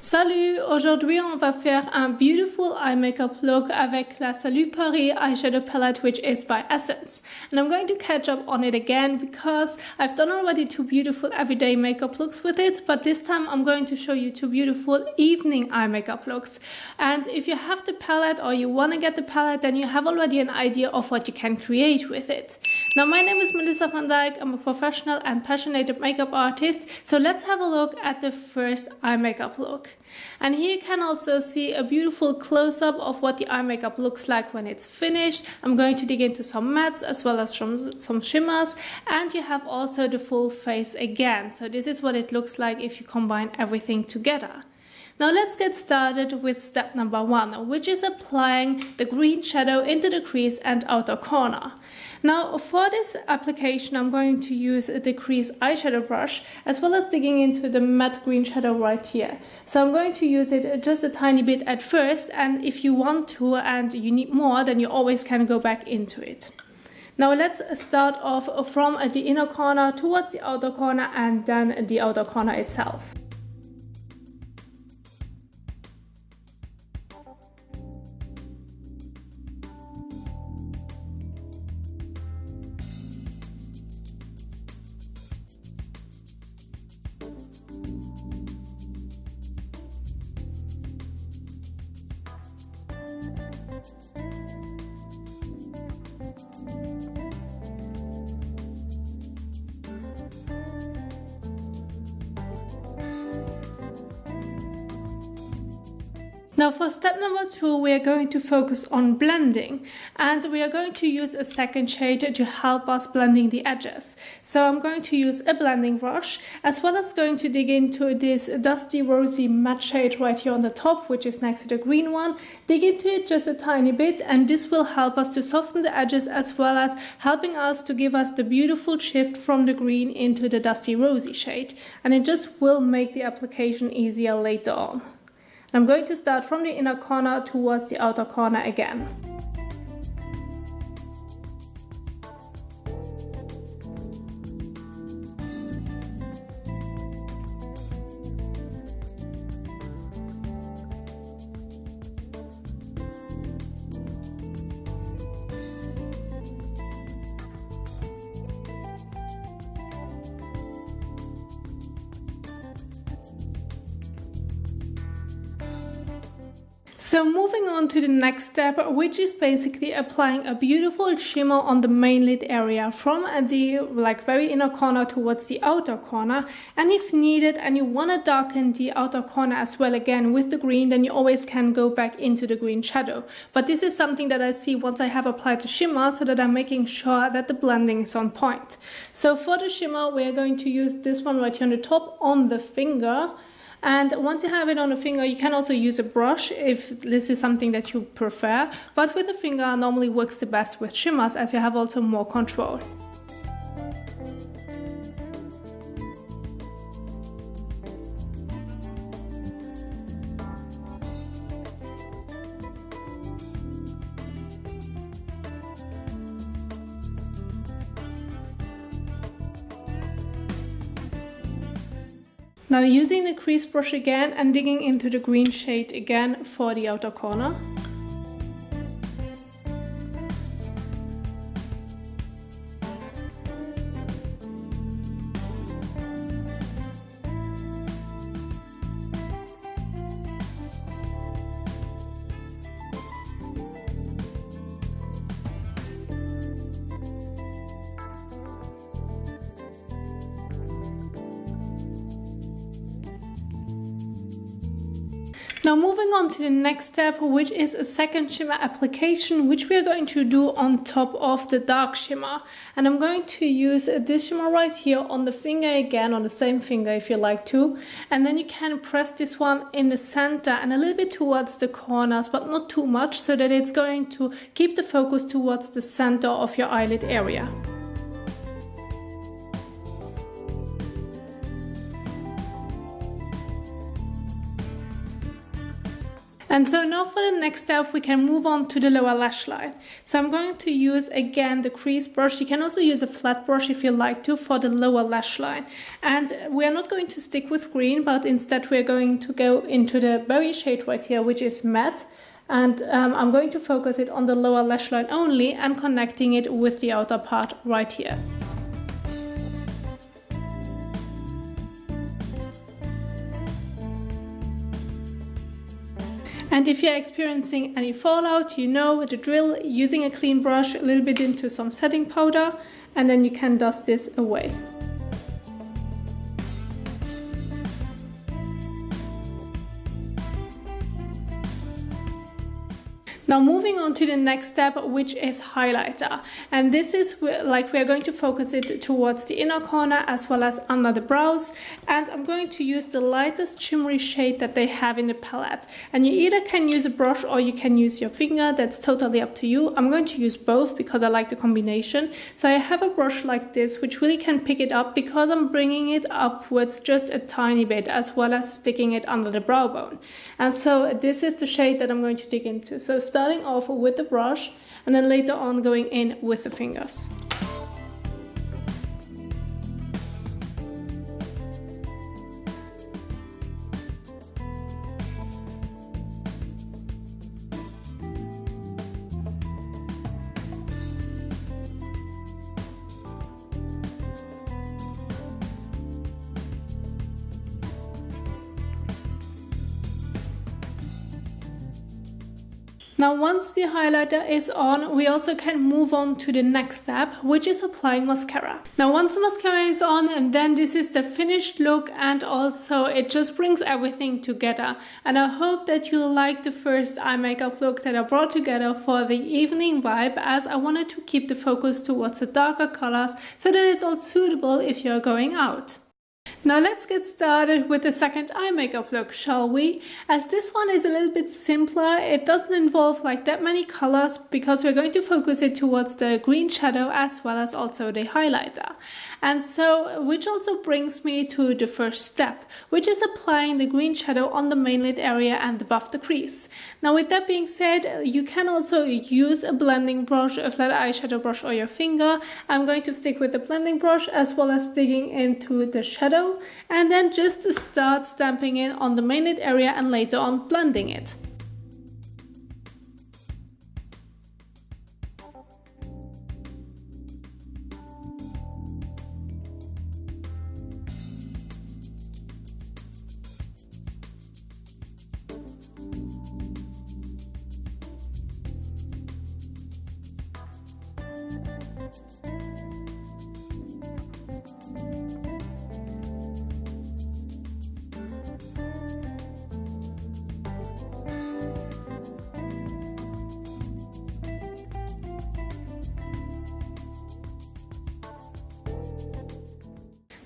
Salut! Aujourd'hui, on va faire un beautiful eye makeup look avec la Salut Paris eyeshadow palette, which is by Essence. And I'm going to catch up on it again because I've done already two beautiful everyday makeup looks with it, but this time I'm going to show you two beautiful evening eye makeup looks. And if you have the palette or you want to get the palette, then you have already an idea of what you can create with it. Now, my name is Melissa van Dijk. I'm a professional and passionate makeup artist. So let's have a look at the first eye makeup look. And here you can also see a beautiful close-up of what the eye makeup looks like when it's finished. I'm going to dig into some mattes as well as some shimmers, and you have also the full face again. So this is what it looks like if you combine everything together. Now let's get started with step number one, which is applying the green shadow into the crease and outer corner. Now for this application, I'm going to use the crease eyeshadow brush as well as digging into the matte green shadow right here. So I'm going to use it just a tiny bit at first, and if you want to and you need more, then you always can go back into it. Now let's start off from the inner corner towards the outer corner and then the outer corner itself. Now for step number two, we are going to focus on blending, and we are going to use a second shade to help us blending the edges. So I'm going to use a blending brush as well as going to dig into this dusty rosy matte shade right here on the top, which is next to the green one. Dig into it just a tiny bit, and this will help us to soften the edges as well as helping us to give us the beautiful shift from the green into the dusty rosy shade, and it just will make the application easier later on. I'm going to start from the inner corner towards the outer corner again. So moving on to the next step, which is basically applying a beautiful shimmer on the main lid area from the very inner corner towards the outer corner. And if needed and you want to darken the outer corner as well again with the green, then you always can go back into the green shadow. But this is something that I see once I have applied the shimmer, so that I'm making sure that the blending is on point. So for the shimmer, we are going to use this one right here on the top on the finger. And once you have it on the finger, you can also use a brush if this is something that you prefer. But with the finger normally works the best with shimmers, as you have also more control. Now using the crease brush again and digging into the green shade again for the outer corner. Now moving on to the next step, which is a second shimmer application, which we are going to do on top of the dark shimmer. And I'm going to use this shimmer right here on the finger again, on the same finger if you like to. And then you can press this one in the center and a little bit towards the corners, but not too much, so that it's going to keep the focus towards the center of your eyelid area. And so now for the next step, we can move on to the lower lash line. So I'm going to use again the crease brush. You can also use a flat brush if you like to for the lower lash line. And we are not going to stick with green, but instead we're going to go into the berry shade right here, which is matte. And I'm going to focus it on the lower lash line only and connecting it with the outer part right here. And if you're experiencing any fallout, you know the drill, using a clean brush, a little bit into some setting powder, and then you can dust this away. Now moving on to the next step, which is highlighter. And this is like we are going to focus it towards the inner corner as well as under the brows. And I'm going to use the lightest shimmery shade that they have in the palette. And you either can use a brush or you can use your finger. That's totally up to you. I'm going to use both because I like the combination. So I have a brush like this, which really can pick it up because I'm bringing it upwards just a tiny bit, as well as sticking it under the brow bone. And so this is the shade that I'm going to dig into. So starting off with the brush and then later on going in with the fingers. Now once the highlighter is on, we also can move on to the next step, which is applying mascara. Now once the mascara is on, and then this is the finished look, and also it just brings everything together. And I hope that you like the first eye makeup look that I brought together for the evening vibe, as I wanted to keep the focus towards the darker colors so that it's all suitable if you're going out. Now let's get started with the second eye makeup look, shall we? As this one is a little bit simpler, it doesn't involve like that many colors because we're going to focus it towards the green shadow as well as also the highlighter. And so, which also brings me to the first step, which is applying the green shadow on the main lid area and above the crease. Now with that being said, you can also use a blending brush, a flat eyeshadow brush or your finger. I'm going to stick with the blending brush as well as digging into the shadow, and then just start stamping it on the main lid area and later on blending it.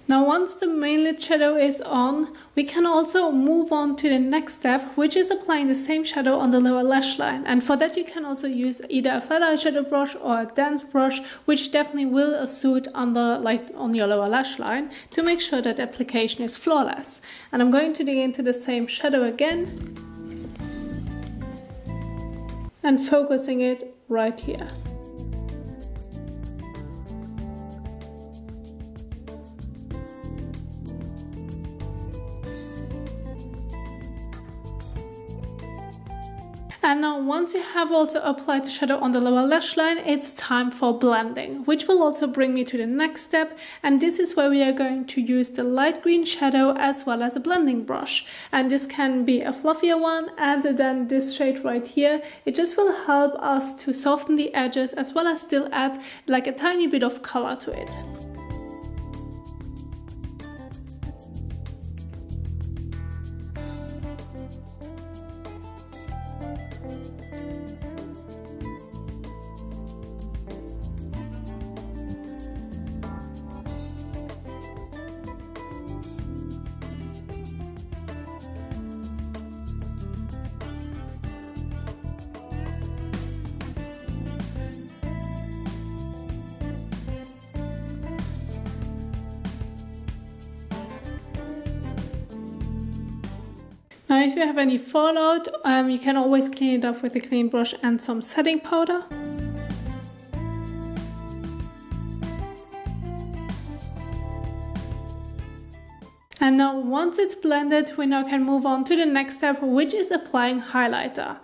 Now once the main lid shadow is on, we can also move on to the next step, which is applying the same shadow on the lower lash line. And for that you can also use either a flat eyeshadow brush or a dense brush, which definitely will suit on your lower lash line to make sure that the application is flawless. And I'm going to dig into the same shadow again and focusing it right here. And now once you have also applied the shadow on the lower lash line, it's time for blending, which will also bring me to the next step. And this is where we are going to use the light green shadow as well as a blending brush. And this can be a fluffier one, and then this shade right here, it just will help us to soften the edges as well as still add like a tiny bit of color to it. Now if you have any fallout, you can always clean it up with a clean brush and some setting powder. And now once it's blended, we now can move on to the next step, which is applying highlighter.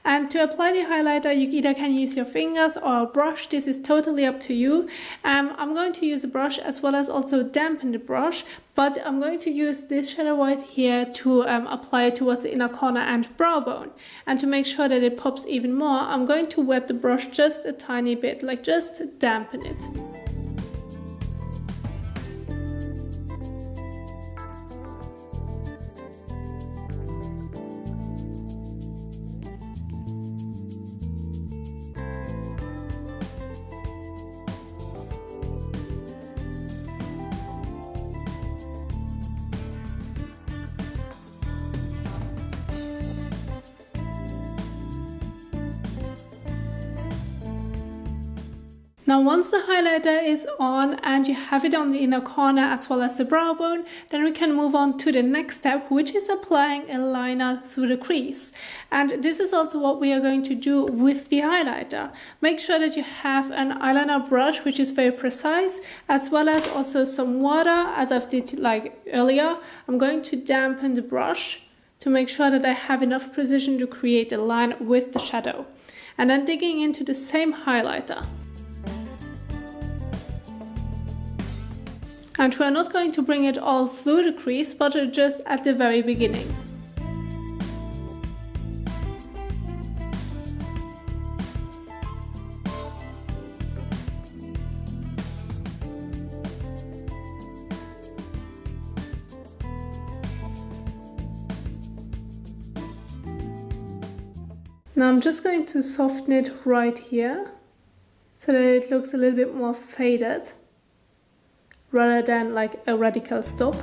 And to apply the highlighter, you either can use your fingers or a brush. This is totally up to you. I'm going to use a brush as well as also dampen the brush, but I'm going to use this shadow right here to apply it towards the inner corner and brow bone. And to make sure that it pops even more, I'm going to wet the brush just a tiny bit, like just dampen it. Now once the highlighter is on and you have it on the inner corner as well as the brow bone, then we can move on to the next step, which is applying a liner through the crease. And this is also what we are going to do with the highlighter. Make sure that you have an eyeliner brush which is very precise, as well as also some water, as I've did like earlier. I'm going to dampen the brush to make sure that I have enough precision to create a line with the shadow. And then digging into the same highlighter. And we're not going to bring it all through the crease, but just at the very beginning. Now I'm just going to soften it right here, so that it looks a little bit more faded, rather than like a radical stop.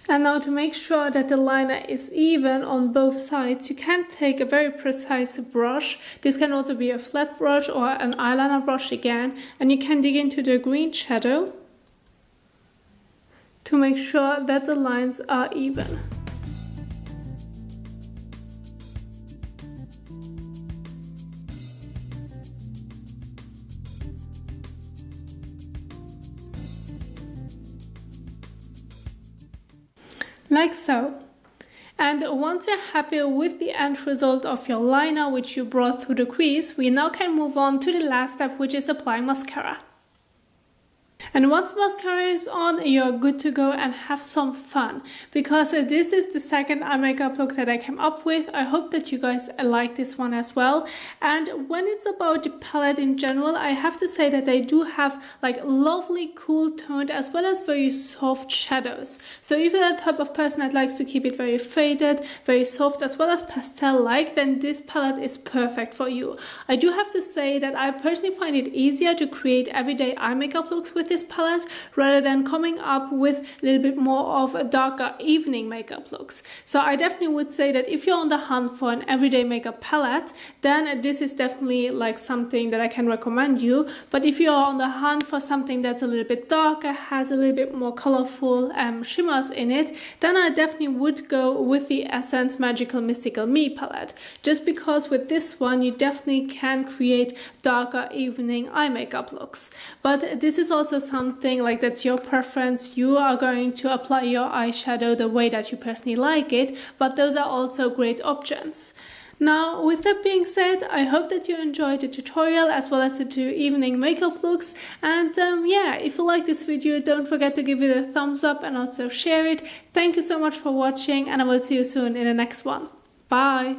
And now to make sure that the liner is even on both sides, you can take a very precise brush. This can also be a flat brush or an eyeliner brush again, and you can dig into the green shadow to make sure that the lines are even. Like so. And once you're happy with the end result of your liner which you brought through the crease, we now can move on to the last step, which is applying mascara. And once mascara is on, you're good to go and have some fun, because this is the second eye makeup look that I came up with. I hope that you guys like this one as well. And when it's about the palette in general, I have to say that they do have like lovely cool toned as well as very soft shadows. So if you're the type of person that likes to keep it very faded, very soft as well as pastel like, then this palette is perfect for you. I do have to say that I personally find it easier to create everyday eye makeup looks with this palette rather than coming up with a little bit more of a darker evening makeup looks. So I definitely would say that if you're on the hunt for an everyday makeup palette, then this is definitely like something that I can recommend you. But if you're on the hunt for something that's a little bit darker, has a little bit more colorful shimmers in it, then I definitely would go with the Essence Magical Mystical Me palette. Just because with this one you definitely can create darker evening eye makeup looks. But this is also something like that's your preference. You are going to apply your eyeshadow the way that you personally like it, but those are also great options. Now, with that being said, I hope that you enjoyed the tutorial as well as the two evening makeup looks. And yeah, if you like this video, don't forget to give it a thumbs up and also share it. Thank you so much for watching, and I will see you soon in the next one. Bye!